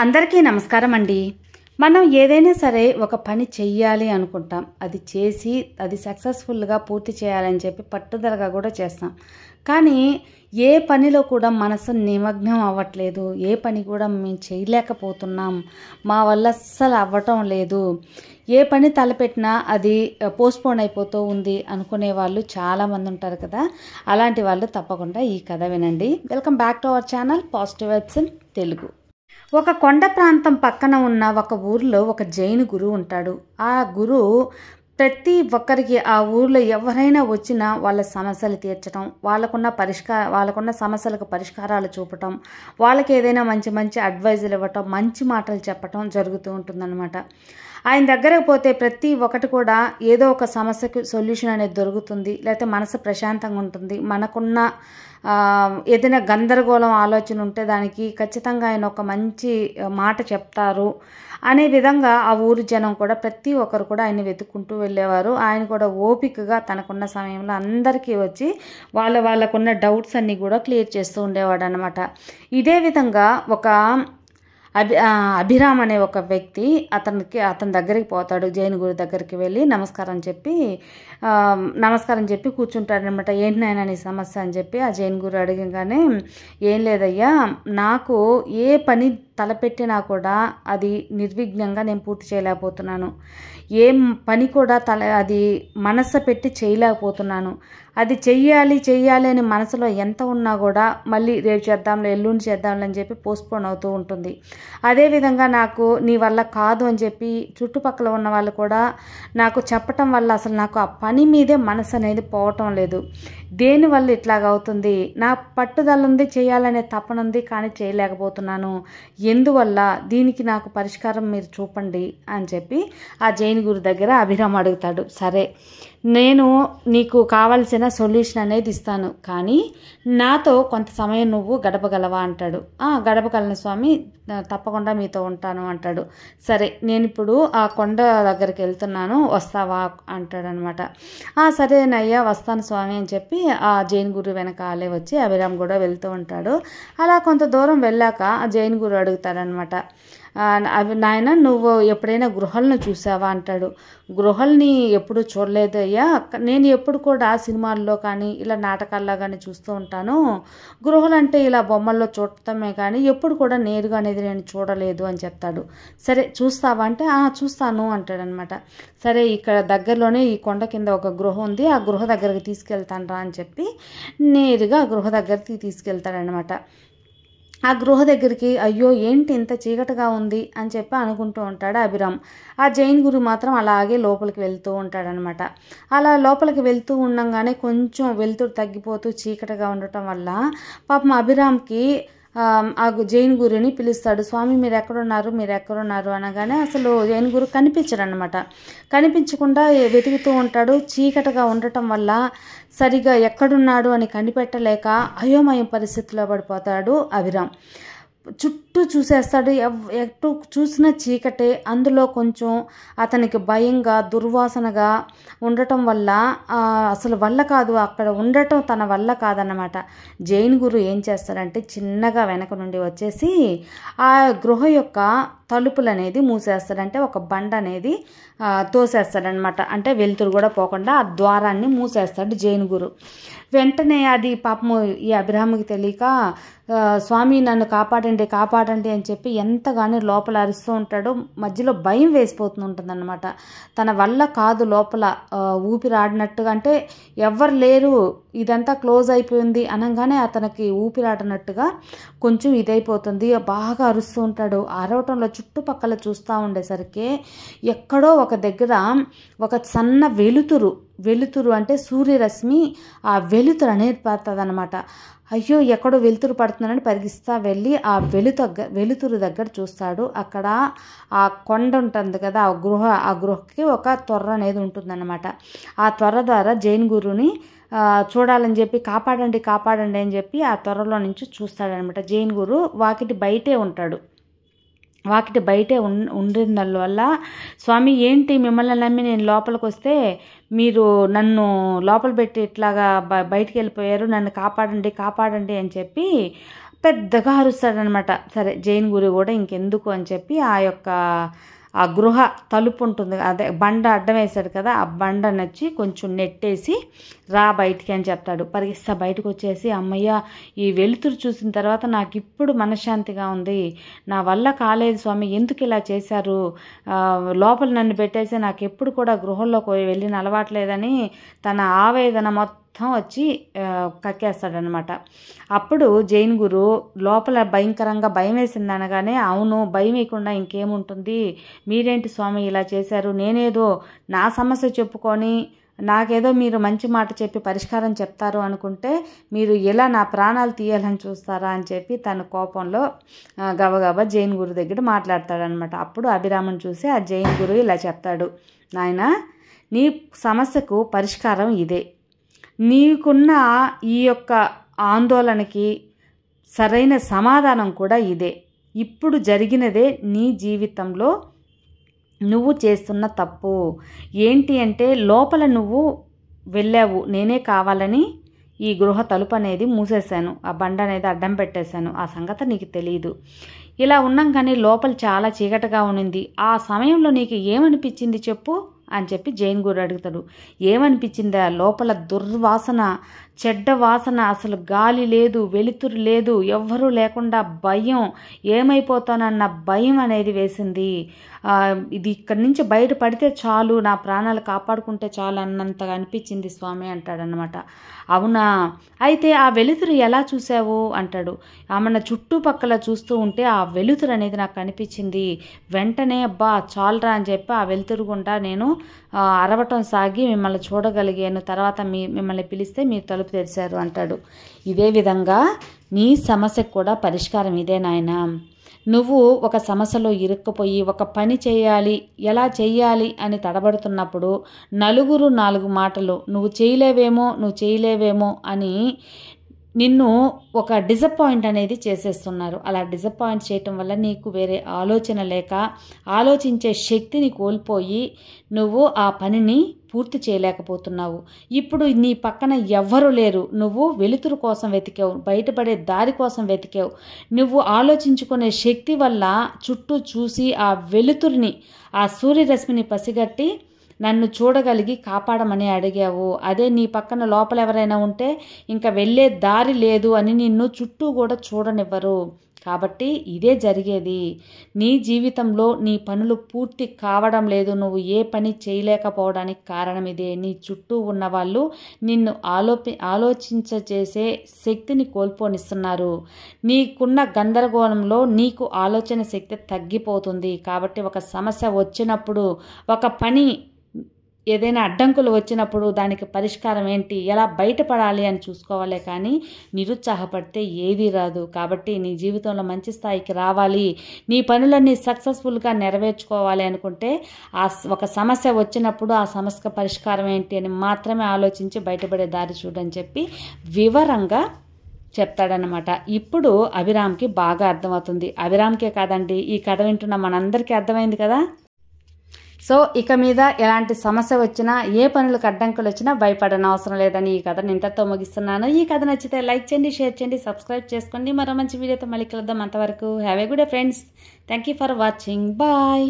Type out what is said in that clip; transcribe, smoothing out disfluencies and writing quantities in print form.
అందరికీ నమస్కారం అండి. మనం ఏదైనా సరే ఒక పని చెయ్యాలి అనుకుంటాం. అది చేసి అది సక్సెస్ఫుల్గా పూర్తి చేయాలని చెప్పి పట్టుదలగా కూడా చేస్తాం. కానీ ఏ పనిలో కూడా మనసు నిమగ్నం అవ్వట్లేదు. ఏ పని కూడా మేము చేయలేకపోతున్నాం. మా వల్ల అస్సలు అవ్వటం లేదు. ఏ పని తలపెట్టినా అది పోస్ట్పోన్ అయిపోతూ ఉంది అనుకునే వాళ్ళు చాలామంది ఉంటారు కదా. అలాంటి వాళ్ళు తప్పకుండా ఈ కథ వినండి. Welcome back to our channel positive vibes in Telugu. ఒక కొండ ప్రాంతం పక్కన ఉన్న ఒక ఊరిలో ఒక జైన్ గురువు ఉంటాడు. ఆ గురువు ప్రతి ఒక్కరికి ఆ ఊరిలో ఎవరైనా వచ్చినా వాళ్ళ సమస్యలు తీర్చడం, వాళ్ళకున్న సమస్యలకు పరిష్కారాలు చూపటం, వాళ్ళకి ఏదైనా మంచి మంచి అడ్వైజులు ఇవ్వటం, మంచి మాటలు చెప్పటం జరుగుతూ ఉంటుందన్నమాట. ఆయన దగ్గరకు పోతే ప్రతి ఒక్కటి కూడా ఏదో ఒక సమస్యకు సొల్యూషన్ అనేది దొరుకుతుంది, లేకపోతే మనసు ప్రశాంతంగా ఉంటుంది. మనకున్న ఏదైనా గందరగోళం ఆలోచన ఉంటే దానికి ఖచ్చితంగా ఆయన ఒక మంచి మాట చెప్తారు అనే విధంగా ఆ ఊరి జనం కూడా ప్రతి ఒక్కరు కూడా ఆయన వెతుక్కుంటూ వెళ్ళేవారు. ఆయన కూడా ఓపికగా తనకున్న సమయంలో అందరికీ వచ్చి వాళ్ళకున్న డౌట్స్ అన్నీ కూడా క్లియర్ చేస్తూ ఉండేవాడు అనమాట. ఇదే విధంగా ఒక అభిరామ్ అనే ఒక వ్యక్తి అతని దగ్గరికి పోతాడు. జైన్ గురు దగ్గరికి వెళ్ళి నమస్కారం చెప్పి కూర్చుంటాడనమాట. ఏంటి నాయనా నీ సమస్య అని చెప్పి ఆ జైన్ గురు అడగగానే, ఏం లేదయ్యా, నాకు ఏ పని తలపెట్టినా కూడా అది నిర్విఘ్నంగా నేను పూర్తి చేయలేకపోతున్నాను. ఏం పని కూడా అది మనసు పెట్టి చేయలేకపోతున్నాను. అది చెయ్యాలి అని మనసులో ఎంత ఉన్నా కూడా మళ్ళీ రేపు చేద్దాంలే, ఎల్లుండి చేద్దాంలే అని చెప్పి పోస్ట్పోన్ అవుతూ ఉంటుంది. అదేవిధంగా నాకు నీ వల్ల కాదు అని చెప్పి చుట్టుపక్కల ఉన్న వాళ్ళు కూడా నాకు చెప్పటం వల్ల అసలు నాకు ఆ పని మీదే మనసు అనేది పోవటం లేదు. దేనివల్ల ఇట్లాగవుతుంది? నా పట్టుదల ఉంది, చేయాలనే తపన ఉంది, కానీ చేయలేకపోతున్నాను. ఎందువల్ల? దీనికి నాకు పరిష్కారం మీరు చూపండి అని చెప్పి ఆ జైన్ గురు దగ్గర అభిరామ్ అడుగుతాడు. సరే, నేను నీకు కావాల్సిన సొల్యూషన్ అనేది ఇస్తాను, కానీ నాతో కొంత సమయం నువ్వు గడపగలవా అంటాడు. గడపగలను స్వామి, తప్పకుండా మీతో ఉంటాను అంటాడు. సరే, నేను ఇప్పుడు ఆ కొండ దగ్గరికి వెళ్తున్నాను, వస్తావా అంటాడనమాట. సరేనయ్యా వస్తాను స్వామి అని చెప్పి ఆ జైన్ గురు వెనకాలే వచ్చి అభిరామ్ కూడా వెళ్తూ ఉంటాడు. అలా కొంత దూరం వెళ్ళాక ఆ జైన్ గురు అడుగుతాడనమాట, నాయన నువ్వు ఎప్పుడైనా గృహలను చూసావా అంటాడు. గృహల్ని ఎప్పుడు చూడలేదు అయ్యా, నేను ఎప్పుడు కూడా సినిమాల్లో కానీ ఇలా నాటకాల్లో కానీ చూస్తూ ఉంటాను. గృహలు అంటే ఇలా బొమ్మల్లో చూడటమే కానీ ఎప్పుడు కూడా నేరుగా అనేది నేను చూడలేదు అని చెప్తాడు. సరే చూస్తావా అంటే చూస్తాను అంటాడనమాట. సరే, ఇక్కడ దగ్గరలోనే ఈ కొండ కింద ఒక గృహ ఉంది, ఆ గృహ దగ్గరికి తీసుకెళ్తాను రా అని చెప్పి నేరుగా ఆ గృహ దగ్గరికి తీసుకెళ్తాడనమాట. ఆ గృహ దగ్గరికి, అయ్యో ఏంటి ఇంత చీకటిగా ఉంది అని చెప్పి అనుకుంటూ ఉంటాడు అభిరామ్. ఆ జైన్ గురు మాత్రం అలాగే లోపలికి వెళ్తూ ఉంటాడనమాట. అలా లోపలికి వెళ్తూ ఉండగానే కొంచెం వెలుతురు తగ్గిపోతూ చీకటిగా ఉండటం వల్ల పాపం అభిరామ్కి ఆ జైన్ గురుని పిలుస్తాడు. స్వామి మీరు ఎక్కడున్నారు అనగానే అసలు జైన్ గురు కనిపించడనమాట. కనిపించకుండా వెతుకుతూ ఉంటాడు. చీకటిగా ఉండటం వల్ల సరిగా ఎక్కడున్నాడు అని కనిపెట్టలేక అయోమయం పరిస్థితిలో పడిపోతాడు అభిరామ్. చుట్టూ చూసేస్తాడు, ఎటు చూసిన చీకటే. అందులో కొంచెం అతనికి భయంగా దుర్వాసనగా ఉండటం వల్ల అసలు వల్ల కాదు, అక్కడ ఉండటం తన వల్ల కాదన్నమాట. జైన్ గురు ఏం చేస్తాడంటే చిన్నగా వెనక నుండి వచ్చేసి ఆ గృహ యొక్క తలుపులు అనేది మూసేస్తాడంటే ఒక బండ అనేది తోసేస్తాడనమాట. అంటే వెలుతురు కూడా పోకుండా ఆ ద్వారాన్ని మూసేస్తాడు జైన్ గురు. వెంటనే అది పాపము ఈ అభిరామ్కి తెలియక, స్వామి నన్ను కాపాడండి అని చెప్పి ఎంతగానో లోపల అరుస్తూ ఉంటాడు. మధ్యలో భయం వేసిపోతూ ఉంటుందన్నమాట. తన వల్ల కాదు, లోపల ఊపిరాడినట్టుగా, అంటే ఎవ్వరు లేరు, ఇదంతా క్లోజ్ అయిపోయింది అనగానే అతనికి ఊపిరాడినట్టుగా కొంచెం ఇదైపోతుంది. బాగా అరుస్తూ ఉంటాడు. అరవటంలో చుట్టుపక్కల చూస్తూ ఉండేసరికి ఎక్కడో ఒక దగ్గర ఒక సన్న వెలుతురు అంటే సూర్యరశ్మి, ఆ వెలుతురు అనేది పడుతుంది అనమాట. అయ్యో ఎక్కడో వెలుతురు పడుతుందని పరిగిస్తా వెళ్ళి ఆ వెలుతురు దగ్గర చూస్తాడు. అక్కడ ఆ కొండ ఉంటుంది కదా, ఆ గృహకి ఒక త్వర అనేది ఉంటుందన్నమాట. ఆ త్వర ద్వారా జైన్ గురుని చూడాలని చెప్పి కాపాడండి అని చెప్పి ఆ త్వరలో నుంచి చూస్తాడనమాట. జైన్ గురు వాకిటి బయటే ఉండిన వల్ల, స్వామి ఏంటి మిమ్మల్ని నమ్మి నేను లోపలికి వస్తే మీరు నన్ను లోపల పెట్టి ఇట్లాగా బయటికి వెళ్ళిపోయారు, నన్ను కాపాడండి అని చెప్పి పెద్దగా అరుస్తాడనమాట. సరే జైన్ గురు కూడా ఇంకెందుకు అని చెప్పి ఆ గృహ తలుపు ఉంటుంది, అదే బండ అడ్డం వేశాడు కదా, ఆ బండ నచ్చి కొంచెం నెట్టేసి రా బయటికి అని చెప్తాడు. పరిగిస్తా బయటకు వచ్చేసి, అమ్మయ్య ఈ వెలుతురు చూసిన తర్వాత నాకు ఇప్పుడు మనశ్శాంతిగా ఉంది, నా వల్ల కాలేదు స్వామి, ఎందుకు ఇలా చేశారు, లోపల నన్ను పెట్టేసి నాకు ఎప్పుడు కూడా గృహంలోకి వెళ్ళిన అలవాట్లేదని తన ఆవేదన మొత్తం వచ్చి కక్కేస్తాడనమాట. అప్పుడు జైన్ గురు లోపల భయంకరంగా భయం వేసింది అనగానే, అవును భయం వేయకుండా ఇంకేముంటుంది, మీరేంటి స్వామి ఇలా చేశారు, నేనేదో నా సమస్య చెప్పుకొని నాకేదో మీరు మంచి మాట చెప్పి పరిష్కారం చెప్తారు అనుకుంటే మీరు ఎలా నా ప్రాణాలు తీయాలని చూస్తారా అని చెప్పి తన కోపంలో గబగబా జైన్ గురు దగ్గర మాట్లాడతాడనమాట. అప్పుడు అభిరామన్ చూసి ఆ జైన్ గురు ఇలా చెప్తాడు, నాయనా నీ సమస్యకు పరిష్కారం ఇదే, నీకున్న ఈ యొక్క ఆందోళనకి సరైన సమాధానం కూడా ఇదే. ఇప్పుడు జరిగినదే నీ జీవితంలో నువ్వు చేస్తున్న తప్పు ఏంటి అంటే, లోపల నువ్వు వెళ్ళావు, నేనే కావాలని ఈ గృహ తలుపు అనేది మూసేశాను, ఆ బండ అనేది అడ్డం పెట్టేశాను, ఆ సంగతి నీకు తెలియదు. ఇలా ఉన్నాం కానీ లోపల చాలా చీకటిగా ఉన్నింది, ఆ సమయంలో నీకు ఏమనిపించింది చెప్పు అని చెప్పి జైన్ గురు అడుగుతాడు. ఏమనిపించిందా, లోపల దుర్వాసన, చెడ్డ వాసన, అసలు గాలి లేదు, వెలుతురు లేదు, ఎవ్వరూ లేకుండా భయం, ఏమైపోతానన్న భయం అనేది వేసింది, ఇది ఇక్కడి నుంచి బయట పడితే చాలు, నా ప్రాణాలు కాపాడుకుంటే చాలు అన్నంతగా అనిపించింది స్వామి అంటాడనమాట. అవునా, అయితే ఆ వెలుతురు ఎలా చూసావు అంటాడు. ఆమె చుట్టుపక్కల చూస్తూ ఉంటే ఆ వెలుతురు అనేది నాకు కనిపించింది, వెంటనే అబ్బా చాలరా అని చెప్పి ఆ వెలుతురు గుండా నేను అరవటం సాగి మిమ్మల్ని చూడగలిగాను, తర్వాత మిమ్మల్ని పిలిస్తే మీరు తలుపు తెరిచారు అంటాడు. ఇదే విధంగా నీ సమస్యకు కూడా పరిష్కారం ఇదే నాయనా. నువ్వు ఒక సమస్యలో ఇరుక్కుపోయి ఒక పని చేయాలి, ఎలా చేయాలి అని తడబడుతున్నప్పుడు నలుగురు నాలుగు మాటలు నువ్వు చేయలేవేమో అని నిన్ను ఒక డిసప్పాయింట్ అనేది చేసేస్తున్నారు. అలా డిసప్పాయింట్ చేయటం వల్ల నీకు వేరే ఆలోచన లేక ఆలోచించే శక్తిని కోల్పోయి నువ్వు ఆ పనిని పూర్తి చేయలేకపోతున్నావు. ఇప్పుడు నీ పక్కన ఎవ్వరూ లేరు, నువ్వు వెలుతురు కోసం వెతికావు, బయటపడే దారి కోసం వెతికావు, నువ్వు ఆలోచించుకునే శక్తి వల్ల చుట్టూ చూసి ఆ వెలుతురిని, ఆ సూర్యరశ్మిని పసిగట్టి నన్ను చూడగలిగి కాపాడమని అడిగావు. అదే నీ పక్కన లోపల ఎవరైనా ఉంటే ఇంకా వెళ్ళే దారి లేదు అని నిన్ను చుట్టూ కూడా చూడనివ్వరు. కాబట్టి ఇదే జరిగేది, నీ జీవితంలో నీ పనులు పూర్తి కావడం లేదు, నువ్వు ఏ పని చేయలేకపోవడానికి కారణం ఇదే. నీ చుట్టూ ఉన్న వాళ్ళు నిన్ను ఆలోచించేసే శక్తిని కోల్పోనిస్తున్నారు. నీకున్న గందరగోళంలో నీకు ఆలోచన శక్తి తగ్గిపోతుంది. కాబట్టి ఒక సమస్య వచ్చినప్పుడు, ఒక పని ఏదైనా అడ్డంకులు వచ్చినప్పుడు దానికి పరిష్కారం ఏంటి, ఎలా బయటపడాలి అని చూసుకోవాలే కానీ నిరుత్సాహపడితే ఏదీ రాదు. కాబట్టి నీ జీవితంలో మంచి స్థాయికి రావాలి, నీ పనులన్నీ సక్సెస్ఫుల్గా నెరవేర్చుకోవాలి అనుకుంటే ఒక సమస్య వచ్చినప్పుడు ఆ సమస్య పరిష్కారం ఏంటి అని మాత్రమే ఆలోచించి బయటపడే దారి చూడని చెప్పి వివరంగా చెప్తాడనమాట. ఇప్పుడు అభిరామ్కి బాగా అర్థమవుతుంది. అభిరామ్కే కాదండి, ఈ కథ వింటున్న మనందరికీ అర్థమైంది కదా. సో ఇక మీద ఎలాంటి సమస్య వచ్చినా, ఏ పనులకు అడ్డంకులు వచ్చినా భయపడని అవసరం లేదని ఈ కథను ఇంతతో ముగిస్తున్నాను. ఈ కథ నచ్చితే లైక్ చేయండి, షేర్ చేయండి, సబ్స్క్రైబ్ చేసుకోండి. మరో మంచి వీడియోతో మళ్ళీ కలుద్దాం. అంతవరకు have a good day friends. Thank you for watching. Bye.